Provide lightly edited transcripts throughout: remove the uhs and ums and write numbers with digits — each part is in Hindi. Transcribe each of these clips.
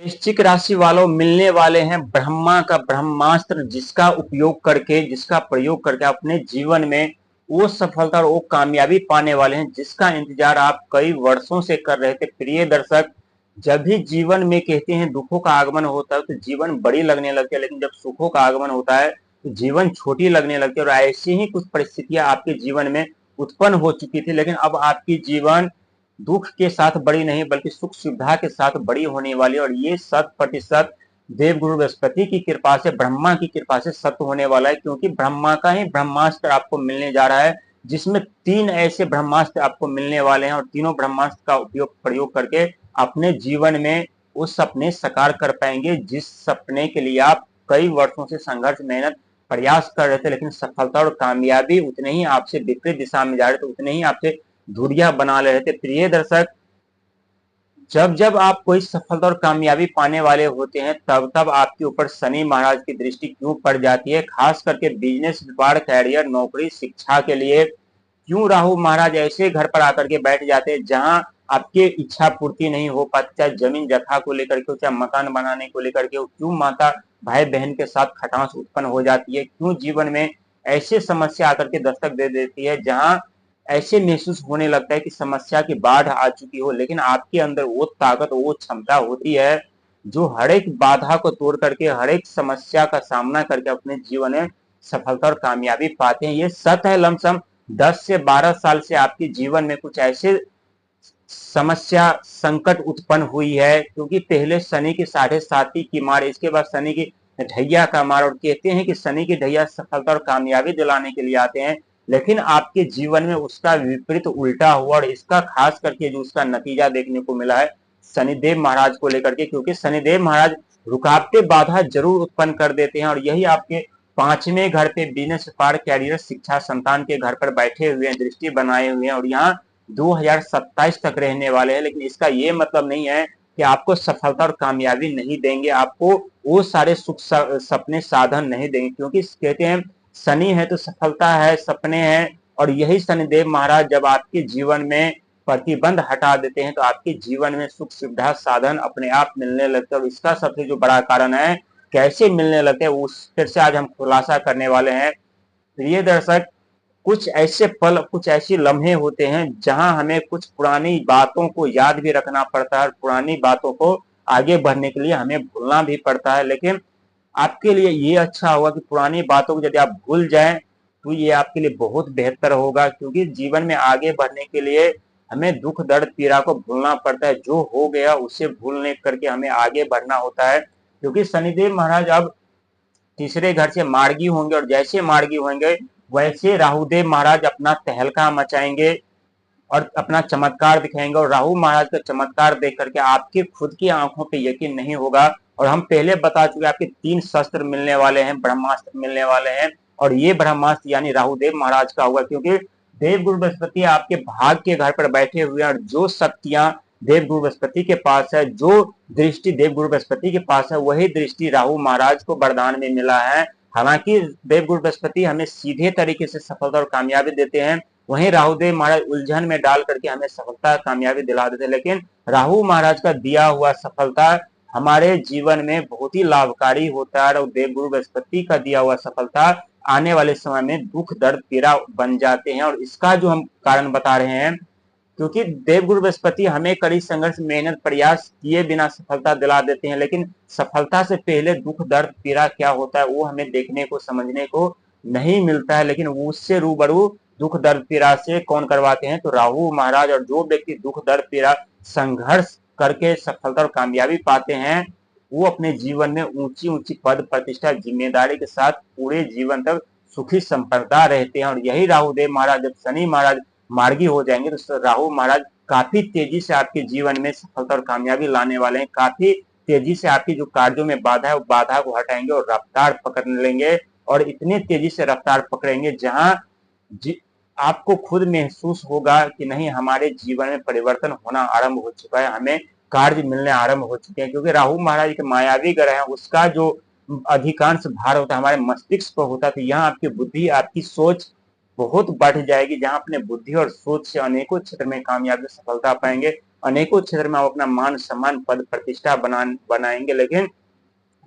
वृश्चिक राशि वालों मिलने वाले हैं ब्रह्मा का ब्रह्मास्त्र, जिसका प्रयोग करके अपने जीवन में वो सफलता और वो कामयाबी पाने वाले हैं जिसका इंतजार आप कई वर्षों से कर रहे थे। प्रिय दर्शक, जब भी जीवन में कहते हैं दुखों का आगमन होता है तो जीवन बड़ी लगने लगती है, लेकिन जब सुखों का आगमन होता है तो जीवन छोटी लगने लगती है। और ऐसी ही कुछ परिस्थितियां आपके जीवन में उत्पन्न हो चुकी थी, लेकिन अब आपकी जीवन दुख के साथ बड़ी नहीं बल्कि सुख सुविधा के साथ बड़ी होने वाली है। और ये 100% देवगुरु बृहस्पति की कृपा से, ब्रह्मा की कृपा से सत्य होने वाला है, क्योंकि ब्रह्मा का ही ब्रह्मास्त्र आपको मिलने जा रहा है, जिसमें 3 ऐसे ब्रह्मास्त्र आपको मिलने वाले हैं। और तीनों ब्रह्मास्त्र का प्रयोग करके अपने जीवन में उस सपने साकार कर पाएंगे जिस सपने के लिए आप कई वर्षों से संघर्ष, मेहनत, प्रयास कर रहे थे, लेकिन सफलता और कामयाबी उतने ही आपसे विपरीत दिशा में जा रहे थे, उतने ही आपसे दूरियां बना ले रहे थे। प्रिय दर्शक, जब जब आप कोई सफलता और कामयाबी पाने वाले होते हैं तब तब आपके ऊपर शनि महाराज की दृष्टि क्यों पड़ जाती है, खास करके बिजनेस, व्यापार, कैरियर, नौकरी, शिक्षा के लिए क्यों राहु महाराज ऐसे घर पर आकर के बैठ जाते हैं जहां आपकी इच्छा पूर्ति नहीं हो पाती, चाहे जमीन जगह को लेकर के, चाहे मकान बनाने को लेकर के, क्यों माता भाई बहन के साथ खटास उत्पन्न हो जाती है, क्यों जीवन में ऐसे समस्या आकर के दस्तक दे देती है जहां ऐसे महसूस होने लगता है कि समस्या की बाढ़ आ चुकी हो, लेकिन आपके अंदर वो ताकत, वो क्षमता होती है जो हर एक बाधा को तोड़ करके, हर एक समस्या का सामना करके अपने जीवन में सफलता और कामयाबी पाते हैं। ये सत्य है। लमसम 10 से 12 साल से आपके जीवन में कुछ ऐसे समस्या, संकट उत्पन्न हुई है, क्योंकि पहले शनि की 7.5 की मार, इसके बाद शनि की ढैया का मार। और कहते हैं कि शनि की ढैया सफलता और कामयाबी दिलाने के लिए आते हैं, लेकिन आपके जीवन में उसका विपरीत उल्टा हुआ। और इसका खास करके जो उसका नतीजा देखने को मिला है शनिदेव महाराज को लेकर के, क्योंकि शनिदेव महाराज रुकावटें, बाधा जरूर उत्पन्न कर देते हैं। और यही आपके 5वें घर पे बिजनेस, व्यापार, कैरियर, शिक्षा, संतान के घर पर बैठे हुए हैं, दृष्टि बनाए हुए हैं, और यहाँ 2027 तक रहने वाले हैं। लेकिन इसका ये मतलब नहीं है कि आपको सफलता और कामयाबी नहीं देंगे, आपको वो सारे सुख सपने साधन नहीं देंगे, क्योंकि कहते हैं शनि है तो सफलता है, सपने हैं। और यही शनिदेव महाराज जब आपके जीवन में प्रतिबंध हटा देते हैं तो आपके जीवन में सुख सुविधा साधन अपने आप मिलने लगते हैं। और इसका सबसे जो बड़ा कारण है कैसे मिलने लगते हैं, उस फिर से आज हम खुलासा करने वाले हैं। प्रिय दर्शक, कुछ ऐसे पल, कुछ ऐसे लम्हे होते हैं जहां हमें कुछ पुरानी बातों को याद भी रखना पड़ता है, पुरानी बातों को आगे बढ़ने के लिए हमें भूलना भी पड़ता है। लेकिन आपके लिए ये अच्छा होगा कि पुरानी बातों को यदि आप भूल जाएं तो ये आपके लिए बहुत बेहतर होगा, क्योंकि जीवन में आगे बढ़ने के लिए हमें दुख, दर्द, पीड़ा को भूलना पड़ता है। जो हो गया उसे भूलने करके हमें आगे बढ़ना होता है, क्योंकि शनिदेव महाराज अब तीसरे घर से मार्गी होंगे, और जैसे मार्गी होंगे वैसे राहुदेव महाराज अपना तहलका मचाएंगे और अपना चमत्कार दिखाएंगे। और राहु महाराज का चमत्कार देख करके आपके खुद की आंखों पे यकीन नहीं होगा। और हम पहले बता चुके आपके 3 शस्त्र मिलने वाले हैं, ब्रह्मास्त्र मिलने वाले हैं, और ये ब्रह्मास्त्र यानी राहुदेव महाराज का होगा, क्योंकि देव गुरु बृहस्पति आपके भाग के घर पर बैठे हुए हैं। और जो शक्तियां देव गुरु बृहस्पति के पास है, जो दृष्टि देव गुरु बृहस्पति के पास है, वही दृष्टि राहु महाराज को वरदान में मिला है। हालांकि देव गुरु बृहस्पति हमें सीधे तरीके से सफलता और कामयाबी देते हैं, वहीं राहुदेव महाराज उलझन में डाल करके हमें सफलता, कामयाबी दिला देते हैं। लेकिन राहु महाराज का दिया हुआ सफलता हमारे जीवन में बहुत ही लाभकारी होता है, और देवगुरु बृहस्पति का दिया हुआ सफलता आने वाले समय में दुख, दर्द, पीड़ा बन जाते हैं। और इसका जो हम कारण बता रहे हैं, क्योंकि देवगुरु बृहस्पति हमें कड़ी संघर्ष, मेहनत, प्रयास किए बिना सफलता दिला देते हैं, लेकिन सफलता से पहले दुख, दर्द, पीड़ा क्या होता है वो हमें देखने को, समझने को नहीं मिलता है। लेकिन उससे रूबरू दुख, दर्द, पीड़ा से कौन करवाते हैं, तो राहु महाराज। और जो व्यक्ति दुख, दर्द, पीड़ा, संघर्ष करके सफलता और कामयाबी पाते हैं वो अपने जीवन में ऊंची ऊंची पद, प्रतिष्ठा, जिम्मेदारी के साथ पूरे जीवन तक सुखी संपन्नता रहते हैं। और यही राहुदेव महाराज जब शनि महाराज मार्गी हो जाएंगे तो राहु महाराज काफी तेजी से आपके जीवन में सफलता और कामयाबी लाने वाले हैं, काफी तेजी से आपकी जो कार्यों में बाधा है वो बाधा को हटाएंगे और रफ्तार पकड़ लेंगे। और इतने तेजी से रफ्तार पकड़ेंगे जहां आपको खुद महसूस होगा कि नहीं, हमारे जीवन में परिवर्तन होना आरंभ हो चुका है, हमें कार्य मिलने आरंभ हो चुके हैं। क्योंकि राहु महाराज के मायावी ग्रह है, उसका जो अधिकांश भार होता है हमारे मस्तिष्क पर होता है, तो यहाँ आपकी बुद्धि, आपकी सोच बहुत बढ़ जाएगी, जहां अपने बुद्धि और सोच से अनेकों क्षेत्र में कामयाबी, सफलता पाएंगे। अनेकों क्षेत्र में आप अपना मान सम्मान पद प्रतिष्ठा बनाएंगे, लेकिन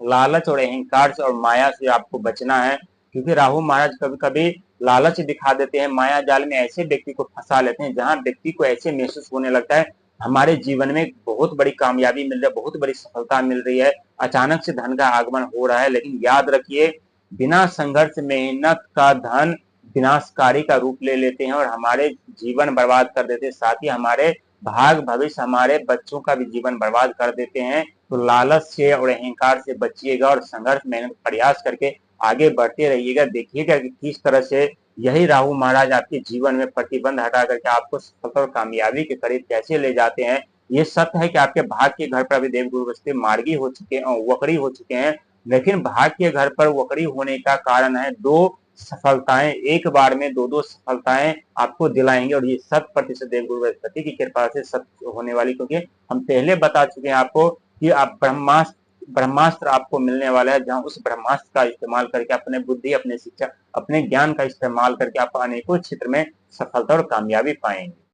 लालच और अहंकार से और माया से आपको बचना है, क्योंकि राहु महाराज कभी कभी लालच दिखा देते हैं, माया जाल में ऐसे व्यक्ति को फंसा लेते हैं जहां व्यक्ति को ऐसे महसूस होने लगता है हमारे जीवन में बहुत बड़ी कामयाबी मिल रही है, बहुत बड़ी सफलता मिल रही है, अचानक से धन का आगमन हो रहा है। लेकिन याद रखिए, बिना संघर्ष मेहनत का धन विनाशकारी का रूप ले लेते हैं और हमारे जीवन बर्बाद कर देते हैं, साथ ही हमारे भाग भविष्य हमारे बच्चों का भी जीवन बर्बाद कर देते हैं। तो लालच से और अहंकार से बचिएगा और संघर्ष मेहनत प्रयास करके आगे बढ़ते रहिएगा। देखिएगा कि किस तरह से यही राहु महाराज आपके जीवन में प्रतिबंध हटा करके आपको सफलता और कामयाबी के करीब कैसे ले जाते हैं। ये सत्य है कि आपके भाग के घर पर अभी देवगुरु बृहस्पति मार्गी हो चुके हैं, वक्री हो चुके हैं, लेकिन भाग के घर पर वक्री होने का कारण है दो सफलताएं, एक बार में दो दो सफलताएं आपको दिलाएंगे और ये 100% देवगुरु बृहस्पति की कृपा से सत्य होने वाली, क्योंकि हम पहले बता चुके हैं आपको कि आप ब्रह्मास्त्र आपको मिलने वाला है, जहां उस ब्रह्मास्त्र का इस्तेमाल करके अपने बुद्धि, अपने शिक्षा, अपने ज्ञान का इस्तेमाल करके आप अनेकों क्षेत्र में सफलता और कामयाबी पाएंगे।